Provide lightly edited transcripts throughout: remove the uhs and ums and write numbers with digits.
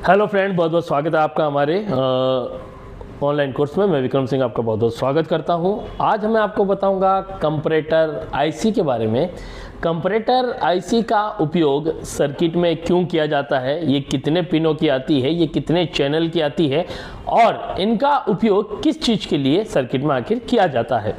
Hello friend, बहुत बहुत स्वागत है आपका हमारे ऑनलाइन कोर्स में। मैं विक्रम सिंह आपका बहुत बहुत स्वागत करता हूं। आज मैं आपको बताऊंगा कंपैरेटर आईसी के बारे में। कंपैरेटर आईसी का उपयोग सर्किट में क्यों किया जाता है, ये कितने पिनों की आती है, ये कितने चैनल की आती है और इनका उपयोग किस चीज़ के लिए सर्किट में आखिर किया जाता है।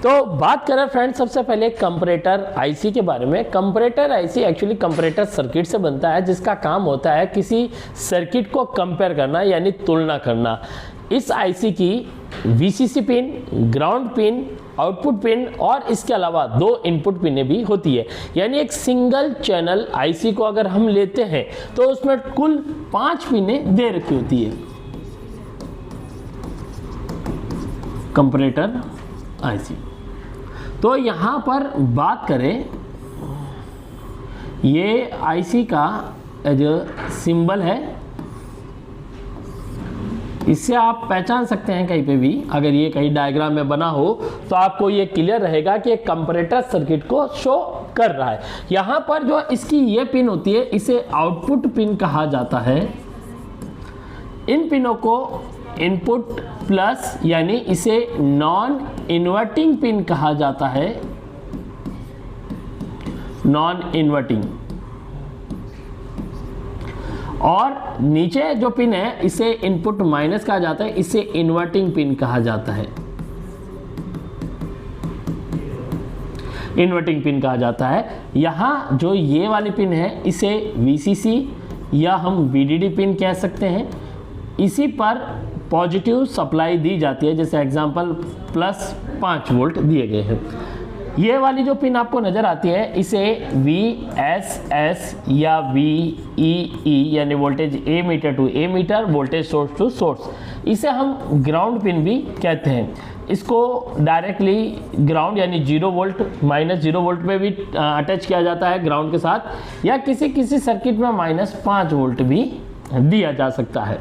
तो बात करें फ्रेंड्स सबसे पहले कंपैरेटर आईसी के बारे में। Comparator IC actually comparator circuit से बनता है, जिसका काम होता है किसी सर्किट को कंपेयर करना यानी तुलना करना। इस आईसी की VCC pin, ground pin, output pin और इसके अलावा 2 इनपुट पिनें भी होती है। यानी एक सिंगल चैनल आईसी को अगर हम लेते हैं तो उसमें कुल 5 पिनें दे रखी होती है। Comparator IC. तो यहाँ पर बात करें, ये आईसी का जो सिंबल है, इससे आप पहचान सकते हैं कहीं पे भी, अगर ये कहीं डायग्राम में बना हो तो आपको ये क्लियर रहेगा कि एक कंपैरेटर सर्किट को शो कर रहा है। यहाँ पर जो इसकी ये पिन होती है, इसे आउटपुट पिन कहा जाता है। इन पिनों को इनपुट प्लस यानी इसे नॉन इन्वर्टिंग पिन कहा जाता है। Non inverting. और नीचे जो पिन है इसे इनपुट माइनस कहा जाता है, इसे इन्वर्टिंग पिन कहा जाता है। इन्वर्टिंग पिन कहा जाता है। यहाँ जो ये वाली पिन है इसे वीसीसी या हम वीडीडी पिन कह सकते हैं। इसी पर पॉजिटिव सप्लाई दी जाती है, जैसे एग्जांपल प्लस 5 वोल्ट दिए गए हैं। ये वाली जो पिन आपको नज़र आती है इसे VSS या VEE यानी voltage emitter to emitter, voltage source to source, इसे हम ग्राउंड पिन भी कहते हैं। इसको डायरेक्टली ग्राउंड यानी 0 वोल्ट -0 वोल्ट पे भी अटैच किया जाता है ग्राउंड के साथ, या किसी सर्किट में -5 वोल्ट भी दिया जा सकता है।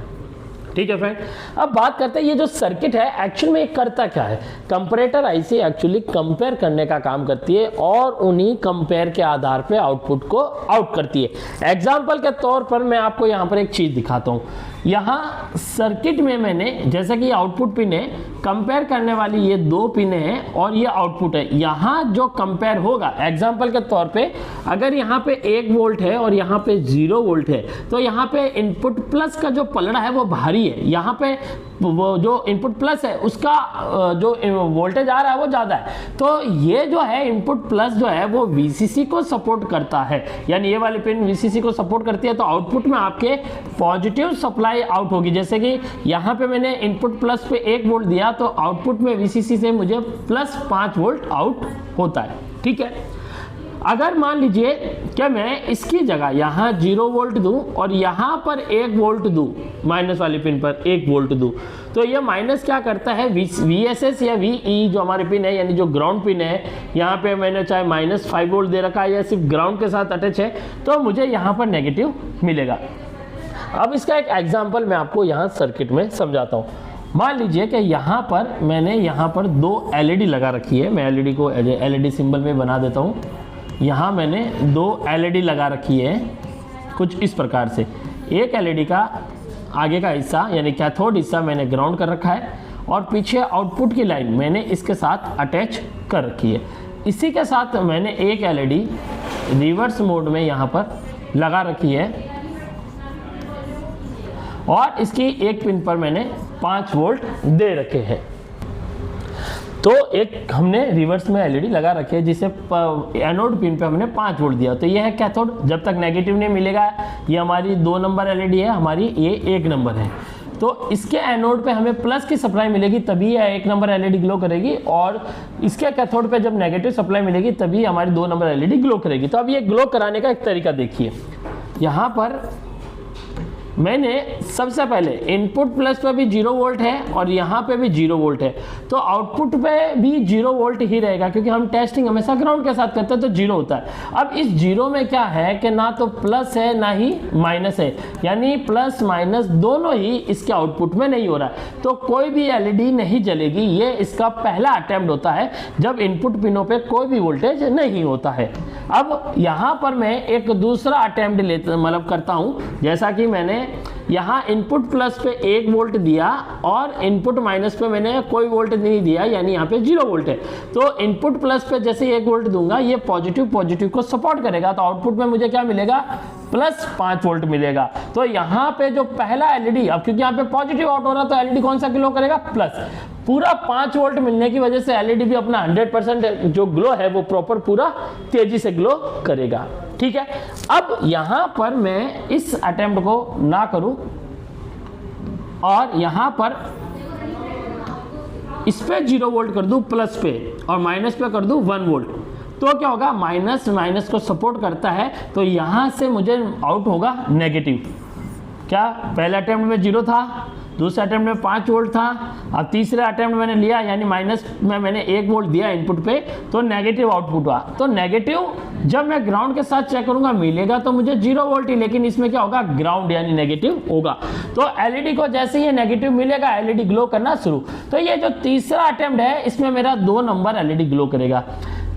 ठीक है फ्रेंड, अब बात करते हैं ये जो सर्किट है एक्चुअल में ये करता क्या है। कंपैरेटर आईसी एक्चुअली कंपेयर करने का काम करती है और उन्हीं कंपेयर के आधार पे आउटपुट को आउट करती है। एग्जांपल के तौर पर मैं आपको यहाँ पर एक चीज़ दिखाता हूँ। यहाँ सर्किट में मैंने, जैसा कि आउटपुट पिन है, कंपेयर करने वाली ये 2 पिन हैं और ये आउटपुट है। यहाँ जो कंपेयर होगा, एग्जांपल के तौर पे अगर यहाँ पे 1 वोल्ट है और यहाँ पे 0 वोल्ट है, तो यहाँ पे इनपुट प्लस का जो पलड़ा है वो भारी है। यहाँ पे वो जो इनपुट प्लस है उसका जो वोल्टेज आ रहा है वो ज़्यादा है। तो ये जो है इनपुट प्लस जो है वो वीसीसी को सपोर्ट करता है, यानी ये वाली पिन वीसीसी को सपोर्ट करती है। तो आउटपुट में आपके पॉजिटिव सप्लाई आउट होगी। जैसे कि यहाँ पे मैंने इनपुट प्लस पे 1 वोल्ट दिया तो आउटपुट में वीसीसी से मुझे प्लस 5 वोल्ट आउट होता है। ठीक है, अगर मान लीजिए कि मैं इसकी जगह यहाँ 0 वोल्ट दूं और यहाँ पर 1 वोल्ट दूं, माइनस वाली पिन पर 1 वोल्ट दूं, तो ये माइनस क्या करता है, VSS या VE जो हमारे पिन है यानी जो ग्राउंड पिन है, यहाँ पे मैंने चाहे -5 वोल्ट दे रखा है या सिर्फ ग्राउंड के साथ अटैच है, तो मुझे यहाँ पर नेगेटिव मिलेगा। अब इसका एक एग्जाम्पल मैं आपको यहाँ सर्किट में समझाता हूँ। मान लीजिए कि यहाँ पर मैंने यहाँ पर 2 LED लगा रखी है। मैं LED को LED सिंबल में बना देता हूँ। यहाँ मैंने 2 LED लगा रखी है कुछ इस प्रकार से। एक LED का आगे का हिस्सा यानी कैथोड हिस्सा मैंने ग्राउंड कर रखा है और पीछे आउटपुट की लाइन मैंने इसके साथ अटैच कर रखी है। इसी के साथ मैंने एक LED रिवर्स मोड में यहाँ पर लगा रखी है और इसकी एक पिन पर मैंने 5 वोल्ट दे रखे हैं। तो एक हमने रिवर्स में LED लगा रखी है जिसे एनोड पिन पे हमने 5 वोल्ट दिया। तो ये है कैथोड। जब तक नेगेटिव नहीं मिलेगा, ये हमारी 2 नंबर LED है, हमारी ये 1 नंबर है। तो इसके एनोड पे हमें प्लस की सप्लाई मिलेगी तभी यह 1 नंबर LED ग्लो करेगी, और इसके कैथोड पे जब नेगेटिव सप्लाई मिलेगी तभी हमारी 2 नंबर LED ग्लो करेगी। तो अब ये ग्लो कराने का एक तरीका देखिए। यहाँ पर मैंने सबसे पहले इनपुट प्लस पे भी 0 वोल्ट है और यहाँ पे भी 0 वोल्ट है, तो आउटपुट पे भी 0 वोल्ट ही रहेगा क्योंकि हम टेस्टिंग हमेशा ग्राउंड के साथ करते हैं तो 0 होता है। अब इस 0 में क्या है कि ना तो प्लस है ना ही माइनस है, यानी प्लस माइनस दोनों ही इसके आउटपुट में नहीं हो रहा है, तो कोई भी एलईडी नहीं जलेगी। ये इसका पहला अटेम्प्ट होता है जब इनपुट पिनों पे कोई भी वोल्टेज नहीं होता है। अब यहाँ पर मैं एक दूसरा अटेम्प्ट मतलब करता हूँ, जैसा कि मैंने यहाँ इनपुट प्लस पे 1 वोल्ट दिया और इनपुट माइनस पे मैंने कोई वोल्ट नहीं दिया, यानी यहाँ पे 0 वोल्ट है। तो इनपुट प्लस पे जैसे 1 वोल्ट दूंगा ये पॉजिटिव को सपोर्ट करेगा, तो आउटपुट में मुझे क्या मिलेगा, प्लस 5 वोल्ट मिलेगा। तो यहाँ पे जो पहला एलईडी, अब क्योंकि यहाँ पे पॉजिटिव आउट हो रहा है तो एलईडी कौन सा ग्लो करेगा, प्लस। पूरा 5 वोल्ट मिलने की वजह से एलईडी भी अपना 100% जो ग्लो है वो प्रॉपर पूरा तेजी से ग्लो करेगा। ठीक है, अब यहां पर मैं इस अटेम्प्ट को ना करूं और यहां पर इस पे 0 वोल्ट कर दूं प्लस पे और माइनस पे कर दूं 1 वोल्ट, तो क्या होगा, माइनस को सपोर्ट करता है, तो यहां से मुझे आउट होगा नेगेटिव। क्या पहले अटेम्प्ट में 0 था, दूसरे अटेम्प्ट में 5 वोल्ट था, अब तीसरे अटेम्प्ट मैंने लिया यानी माइनस में मैंने 1 वोल्ट दिया इनपुट पे, तो नेगेटिव आउटपुट हुआ। तो नेगेटिव जब मैं ग्राउंड के साथ चेक करूंगा मिलेगा तो मुझे 0 वोल्ट ही, लेकिन इसमें क्या होगा, ग्राउंड यानी नेगेटिव होगा। तो एलईडी को जैसे ही नेगेटिव मिलेगा एलईडी ग्लो करना शुरू। तो ये जो तीसरा अटेम्प्ट है इसमें मेरा 2 नंबर एलईडी ग्लो करेगा।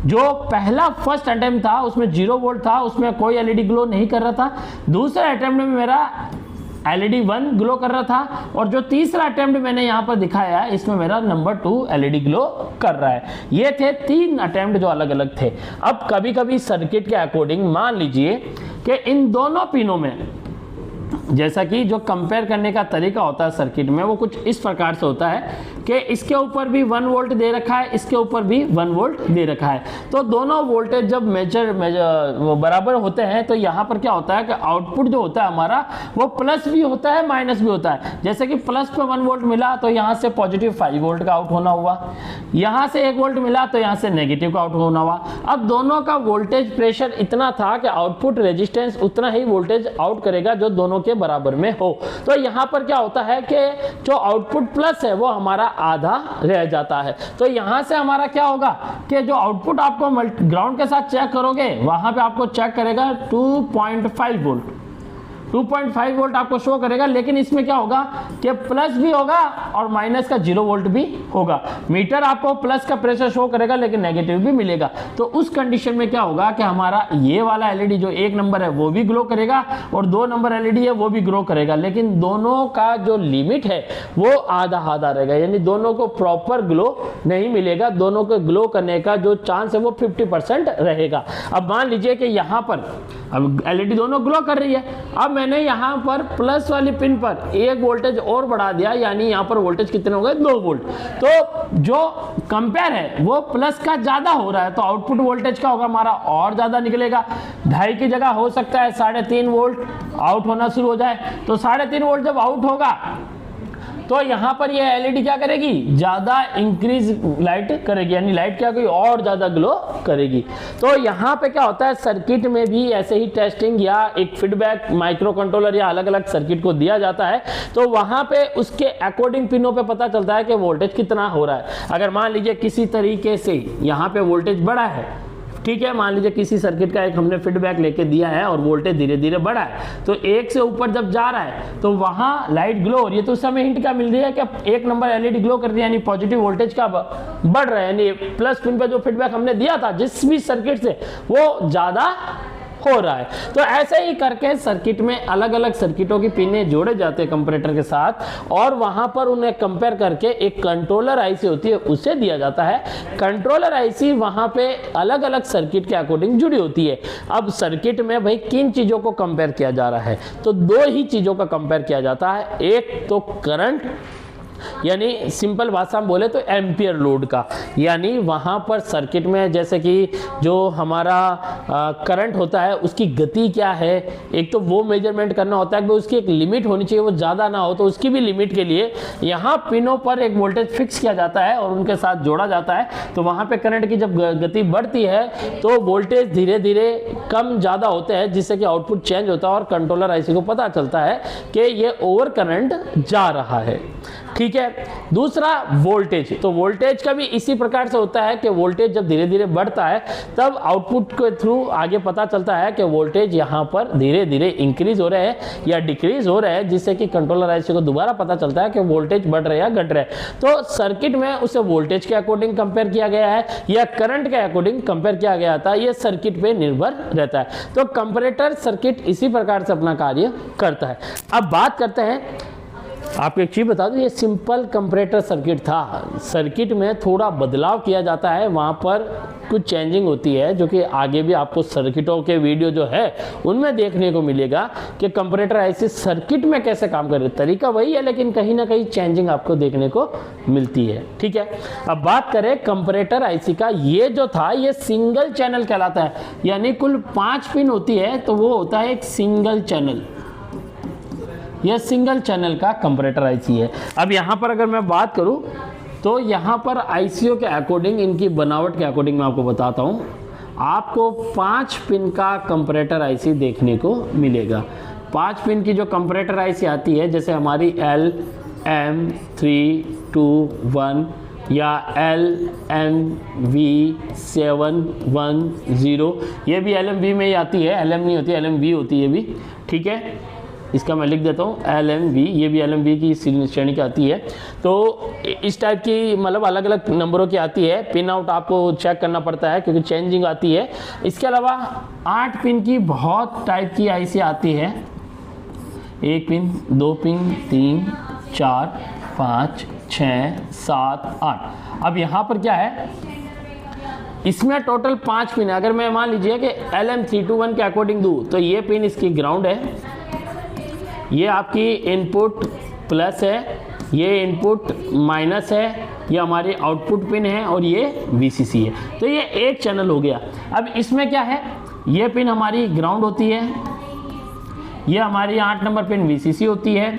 जो पहला फर्स्ट अटेम्प्ट था उसमें 0 वोल्ट था, उसमें कोई एलईडी ग्लो नहीं कर रहा था। दूसरे अटेम्प्ट में मेरा एलईडी 1 ग्लो कर रहा था और जो तीसरा अटेम्प्ट मैंने यहाँ पर दिखाया है इसमें मेरा नंबर 2 एलईडी ग्लो कर रहा है। ये थे 3 अटेम्प्ट जो अलग अलग थे। अब कभी कभी सर्किट के अकॉर्डिंग मान लीजिए कि इन दोनों पिनों में, जैसा कि जो कंपेयर करने का तरीका होता है सर्किट में वो कुछ इस प्रकार से होता है कि इसके ऊपर भी 1 वोल्ट दे रखा है, इसके ऊपर भी 1 वोल्ट दे रखा है। तो दोनों वोल्टेज जब मेजर बराबर होते हैं तो यहाँ पर क्या होता है कि आउटपुट जो होता है हमारा वो प्लस भी होता है माइनस भी होता है। जैसे कि प्लस पे 1 वोल्ट मिला तो यहाँ से पॉजिटिव 5 वोल्ट का आउट होना हुआ, यहाँ से 1 वोल्ट मिला तो यहाँ से नेगेटिव का आउट होना हुआ। अब दोनों का वोल्टेज प्रेशर इतना था कि आउटपुट रेजिस्टेंस उतना ही वोल्टेज आउट करेगा जो दोनों के बराबर में हो। तो यहाँ पर क्या होता है कि जो आउटपुट प्लस है वो हमारा आधा रह जाता है। तो यहाँ से हमारा क्या होगा कि जो आउटपुट आपको ग्राउंड के साथ चेक करोगे वहां पे आपको चेक करेगा 2.5 वोल्ट, 2.5 वोल्ट आपको शो करेगा, लेकिन इसमें क्या होगा कि प्लस भी होगा और माइनस का 0 वोल्ट भी होगा। मीटर आपको प्लस का प्रेशर शो करेगा लेकिन नेगेटिव भी मिलेगा। तो उस कंडीशन में क्या होगा कि हमारा ये वाला एलईडी जो 1 नंबर है वो भी ग्लो करेगा और 2 नंबर एलईडी है वो भी ग्लो करेगा, लेकिन दोनों का जो लिमिट है वो आधा आधा रहेगा, यानी दोनों को प्रॉपर ग्लो नहीं मिलेगा। दोनों को ग्लो करने का जो चांस है वो 50% रहेगा। अब मान लीजिए कि यहाँ पर अब एलईडी दोनों ग्लो कर रही है, अब मैंने यहाँ पर प्लस वाली पिन पर 1 वोल्टेज और बढ़ा दिया, यानी यहाँ पर वोल्टेज कितने हो गए, 2 वोल्ट। तो जो कंपेयर है वो प्लस का ज्यादा हो रहा है तो आउटपुट वोल्टेज क्या होगा हमारा और ज्यादा निकलेगा। 2.5 की जगह हो सकता है 3.5 वोल्ट आउट होना शुरू हो जाए। तो 3.5 वोल्ट जब आउट होगा तो यहाँ पर ये एलईडी क्या करेगी, ज्यादा इंक्रीज लाइट करेगी, यानी लाइट क्या कोई और ज्यादा ग्लो करेगी। तो यहाँ पे क्या होता है सर्किट में भी ऐसे ही टेस्टिंग या एक फीडबैक माइक्रो कंट्रोलर या अलग अलग सर्किट को दिया जाता है, तो वहां पे उसके अकॉर्डिंग पिनों पे पता चलता है कि वोल्टेज कितना हो रहा है। अगर मान लीजिए किसी तरीके से यहाँ पे वोल्टेज बढ़ा है, ठीक है, मान लीजिए किसी सर्किट का एक हमने फीडबैक लेके दिया है और वोल्टेज धीरे धीरे बढ़ा है, तो 1 से ऊपर जब जा रहा है तो वहां लाइट ग्लो हो रही है। तो उस समय हिंट क्या मिल रही है कि 1 नंबर एलईडी ग्लो कर रही है, यानी पॉजिटिव वोल्टेज का बढ़ रहा है, यानी प्लस पिन पे जो फीडबैक हमने दिया था जिस भी सर्किट से वो ज्यादा हो रहा है। तो ऐसे ही करके सर्किट में अलग अलग सर्किटों की पिनें जोड़े जाते हैं कंपैरेटर के साथ और वहां पर उन्हें कंपेयर करके एक कंट्रोलर आईसी होती है उसे दिया जाता है। कंट्रोलर आईसी वहां पे अलग अलग सर्किट के अकॉर्डिंग जुड़ी होती है। अब सर्किट में भाई किन चीजों को कंपेयर किया जा रहा है, तो 2 ही चीजों का कंपेयर किया जाता है। एक तो करंट, यानी सिंपल भाषा में बोले तो एम्पियर लोड का, यानी वहां पर सर्किट में जैसे कि जो हमारा करंट होता है उसकी गति क्या है, एक तो वो मेजरमेंट करना होता है कि उसकी एक लिमिट होनी चाहिए, वो ज़्यादा ना हो। तो उसकी भी लिमिट के लिए यहाँ पिनों पर एक वोल्टेज फिक्स किया जाता है और उनके साथ जोड़ा जाता है। तो वहाँ पे करंट की जब गति बढ़ती है तो वोल्टेज धीरे धीरे कम ज़्यादा होते हैं, जिससे कि आउटपुट चेंज होता है और कंट्रोलर आईसी को पता चलता है कि ये ओवर करंट जा रहा है। ठीक ठीक है। दूसरा वोल्टेज, तो वोल्टेज का भी इसी प्रकार से होता है कि वोल्टेज जब धीरे धीरे बढ़ता है तब आउटपुट के थ्रू आगे पता चलता है कि वोल्टेज यहाँ पर धीरे धीरे इंक्रीज हो रहे हैं या डिक्रीज हो रहे हैं, जिससे कि कंट्रोलर आईसी को दोबारा पता चलता है कि वोल्टेज बढ़ रहा है या घट रहा है। तो सर्किट में उसे वोल्टेज के अकॉर्डिंग कंपेयर किया गया है या करंट के अकॉर्डिंग कंपेयर किया गया था, ये सर्किट पे निर्भर रहता है। तो कंपैरेटर सर्किट इसी प्रकार से अपना कार्य करता है। अब बात करते हैं, आपको एक चीज़ बता दूं, ये सिंपल कंपैरेटर सर्किट था। सर्किट में थोड़ा बदलाव किया जाता है, वहाँ पर कुछ चेंजिंग होती है, जो कि आगे भी आपको सर्किटों के वीडियो जो है उनमें देखने को मिलेगा कि कंपैरेटर आईसी सर्किट में कैसे काम कर रहे हैं। तरीका वही है, लेकिन कहीं ना कहीं चेंजिंग आपको देखने को मिलती है। ठीक है, अब बात करें कंपैरेटर आईसी का, ये जो था ये सिंगल चैनल कहलाता है, यानी कुल 5 पिन होती है, तो वो होता है एक सिंगल चैनल। यह सिंगल चैनल का कंपैरेटर आईसी है। अब यहाँ पर अगर मैं बात करूँ तो यहाँ पर आईसीओ के अकॉर्डिंग, इनकी बनावट के अकॉर्डिंग मैं आपको बताता हूँ, आपको 5 पिन का कंपैरेटर आईसी देखने को मिलेगा। 5 पिन की जो कंपैरेटर आईसी आती है, जैसे हमारी LM321 या LMV710, ये भी LMV में ही आती है, LM नहीं होती, LMV होती है ये भी। ठीक है, इसका मैं लिख देता हूँ LMV, ये भी LMV की श्रेणी की आती है। तो इस टाइप की मतलब अलग अलग नंबरों की आती है। पिन आउट आपको चेक करना पड़ता है क्योंकि चेंजिंग आती है। इसके अलावा 8 पिन की बहुत टाइप की आईसी आती है, 1 पिन, 2 पिन, 3, 4, 5, 6, 7, 8। अब यहाँ पर क्या है, इसमें टोटल 5 पिन है। अगर मैं मान लीजिए कि LM321 के अकॉर्डिंग दूँ तो ये पिन इसकी ग्राउंड है, ये आपकी इनपुट प्लस है, ये इनपुट माइनस है, ये हमारी आउटपुट पिन है और ये VCC है। तो ये एक चैनल हो गया। अब इसमें क्या है, ये पिन हमारी ग्राउंड होती है, ये हमारी 8 नंबर पिन VCC होती है,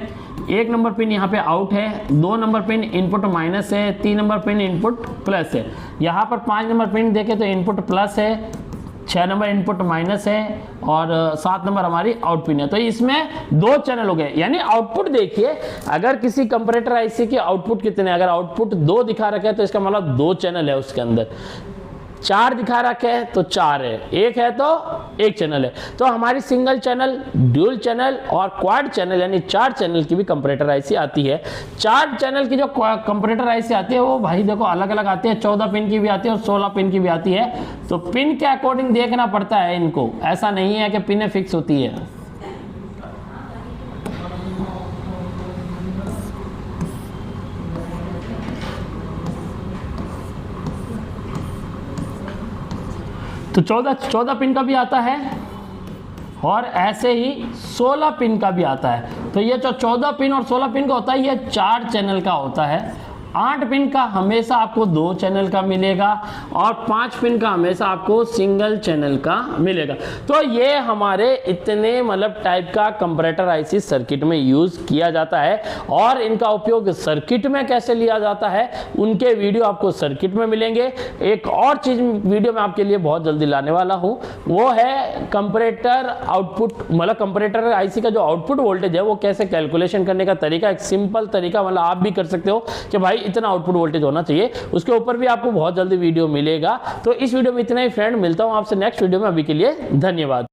1 नंबर पिन यहाँ पे आउट है, 2 नंबर पिन इनपुट माइनस है, 3 नंबर पिन इनपुट प्लस है। यहाँ पर 5 नंबर पिन देखें तो इनपुट प्लस है, 6 नंबर इनपुट माइनस है और 7 नंबर हमारी आउट पिन है। तो इसमें 2 चैनल हो गए। यानी आउटपुट देखिए, अगर किसी कंपैरेटर आईसी के आउटपुट कितने, अगर आउटपुट 2 दिखा रखे हैं तो इसका मतलब 2 चैनल है उसके अंदर। 4 दिखा रखे हैं तो 4 है, 1 है तो 1 चैनल है। तो हमारी सिंगल चैनल, ड्यूल चैनल और क्वाड चैनल यानी 4 चैनल की भी कंपैरेटर आईसी आती है। 4 चैनल की जो कंपैरेटर आईसी आती है वो भाई देखो अलग अलग आती है, 14 पिन की भी आती है और 16 पिन की भी आती है। तो पिन के अकॉर्डिंग देखना पड़ता है इनको, ऐसा नहीं है कि पिनें फिक्स होती है। तो 14 पिन का भी आता है और ऐसे ही 16 पिन का भी आता है। तो ये जो 14 पिन और 16 पिन का होता है ये 4 चैनल का होता है। 8 पिन का हमेशा आपको 2 चैनल का मिलेगा और 5 पिन का हमेशा आपको सिंगल चैनल का मिलेगा। तो ये हमारे इतने मतलब टाइप का कंपैरेटर आईसी सर्किट में यूज़ किया जाता है और इनका उपयोग सर्किट में कैसे लिया जाता है उनके वीडियो आपको सर्किट में मिलेंगे। एक और चीज़ वीडियो में आपके लिए बहुत जल्दी लाने वाला हूँ, वो है कंपैरेटर आउटपुट, मतलब कंपैरेटर आईसी का जो आउटपुट वोल्टेज है वो कैसे कैलकुलेशन करने का तरीका, एक सिंपल तरीका, मतलब आप भी कर सकते हो कि भाई इतना आउटपुट वोल्टेज होना चाहिए। उसके ऊपर भी आपको बहुत जल्दी वीडियो मिलेगा। तो इस वीडियो में इतना ही फ्रेंड, मिलता हूं आपसे नेक्स्ट वीडियो में। अभी के लिए धन्यवाद।